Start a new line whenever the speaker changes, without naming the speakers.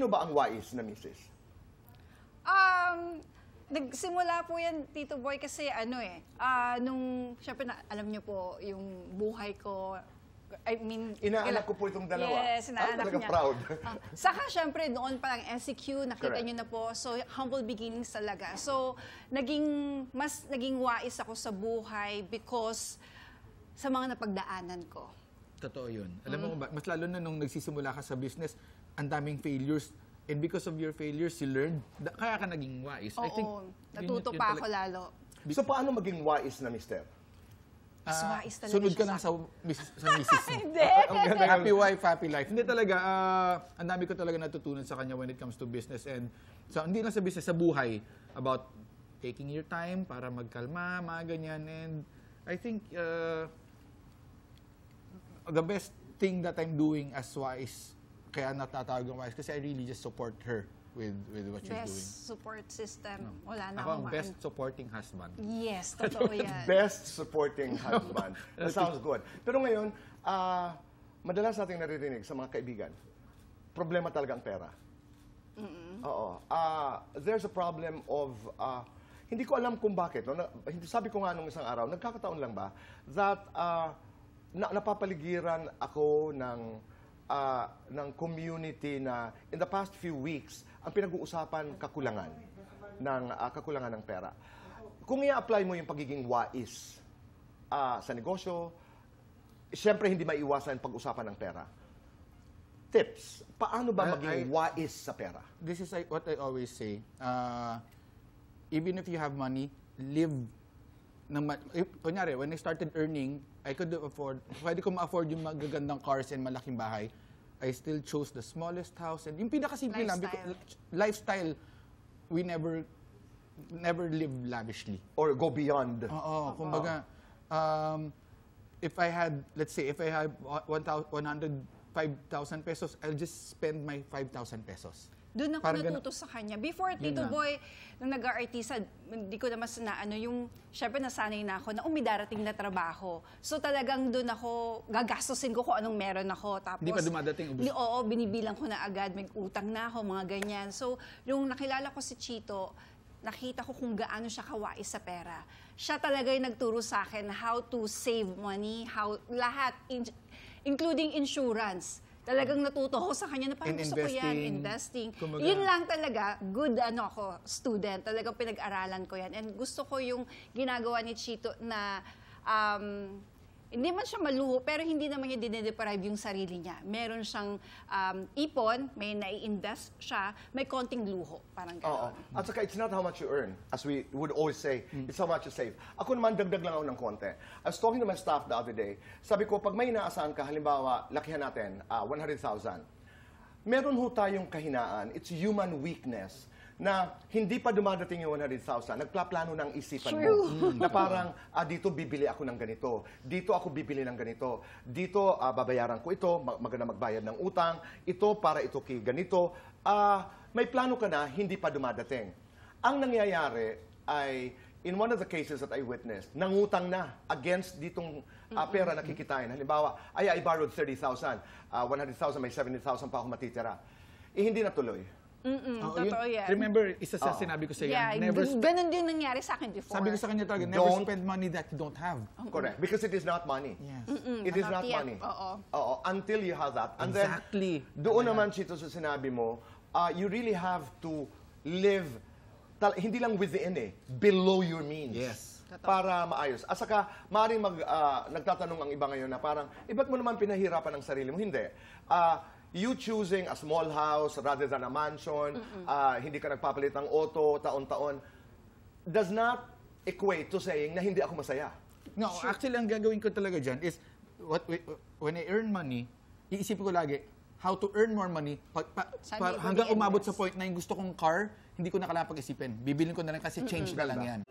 Sino ba ang wais na misis?
Nagsimula po yan, Tito Boy, kasi nung, syempre, alam niyo po, yung buhay ko, I mean...
Inaanak ko po itong dalawa.
Yes, inaanak niya.
Proud.
Saka, syempre, noon pa lang SEQ, nakita
Correct.
niyo na po. So, humble beginnings talaga. So, mas naging wais ako sa buhay because sa mga napagdaanan ko.
Totoo yun. Alam mo ba, mas lalo na nung nagsisimula ka sa business, ang daming failures. And because of your failures, you learned. Kaya ka naging wise. I think,
natuto pa ako lalo.
So, paano maging wais na mister?
Wais talaga
sunod ka
siya
lang
sa
misis mo.
Hindi.
Happy wife, happy life. Hindi talaga, ang dami ko talaga natutunan sa kanya when it comes to business. And so, hindi lang sa business, sa buhay. About taking your time para magkalma, mga ganyan. And I think, the best thing that I'm doing as wise, kaya natatawag ng wise, kasi I really just support her with what she's doing.
Best support system. Wala na
Ako ang
akong
best supporting husband.
Yes, totoo yan.
Best supporting husband. That sounds good. Pero ngayon, madalas nating naririnig sa mga kaibigan, problema talaga ang pera. Oo. There's a problem of, hindi ko alam kung bakit. No? Sabi ko nga nung isang araw, nagkakataon lang ba, that napapaligiran ako ng community na in the past few weeks, ang pinag-uusapan kakulangan ng pera. Kung i-apply mo yung pagiging wais sa negosyo, siyempre hindi maiwasan pag-usapan ng pera. Tips, paano ba maging wais sa pera?
This is what I always say. Even if you have money, live. Kunyari, when I started earning, pwede ko ma-afford yung magagandang cars and malaking bahay. I still chose the smallest house. And yung pinakasimple lang, lifestyle, we never live lavishly.
Or go beyond.
Oo, kumbaga, if I had 105,000 pesos, I'll just spend my 5,000 pesos.
Doon ako natuto sa kanya. Before, Tito Boy, nung nag-aartista, hindi ko naman syempre nasanay na ako na umidarating na trabaho. So talagang doon ako, gagastusin ko kung anong meron ako. Tapos,
hindi pa dumadating.
Oo, binibilang ko na agad, may utang na ako, mga ganyan. So, nung nakilala ko si Chito, nakita ko kung gaano siya kawais sa pera. Siya talaga yung nagturo sa akin how to save money, lahat, including insurance. Talagang natuto ko sa kanya na parang gusto ko yan, investing. Kumbaga, yun lang talaga, good student. Talagang pinag-aralan ko yan. And gusto ko yung ginagawa ni Chito na hindi man siya maluho, pero hindi naman niya dinedeprive yung sarili niya. Meron siyang ipon, may nai-invest siya, may konting luho. Parang gano'n.
At saka, it's not how much you earn. As we would always say, it's how much you save. Ako naman, dagdag lang ako ng konti. I was talking to my staff the other day. Sabi ko, pag may inaasahan ka, halimbawa, lakihan natin, 100,000. Meron ho tayong kahinaan. It's human weakness na hindi pa dumadating yung 100,000, nagplaplano ng isipan mo. Na parang, dito bibili ako ng ganito, dito ako bibili ng ganito, dito babayaran ko ito, maganda magbayad ng utang, ito para ito kay ganito. May plano ka na, hindi pa dumadating. Ang nangyayari ay, in one of the cases that I witnessed, nangutang na against ditong pera na kikitain. Halimbawa, I borrowed 30,000, 100,000, may 70,000 pa ako matitira. Hindi natuloy.
Totoo yan.
Remember, isa sa sinabi ko sa yan,
ganun din nangyari sa akin before.
Sabi ko sa kanya talaga, never spend money that you don't have.
Correct. Because it is not money.
Yes.
It is not money. Oo. Until you have that. And
Exactly.
Then, doon naman, Chito, sa sinabi mo, you really have to live, hindi lang within below your means.
Yes.
Para maayos. At saka, maaaring nagtatanong ang iba ngayon na parang, ba't mo naman pinahirapan ang sarili mo? Hindi. You choosing a small house rather than a mansion, hindi ka nagpapalit ng auto taon-taon, does not equate to saying na hindi ako masaya.
No, actually, ang gagawin ko talaga dyan is, when I earn money, iisipin ko lagi, how to earn more money, hanggang umabot sa point na yung gusto kong car, hindi ko na kailangan pag-isipin. Bibilin ko na lang kasi change na lang yan.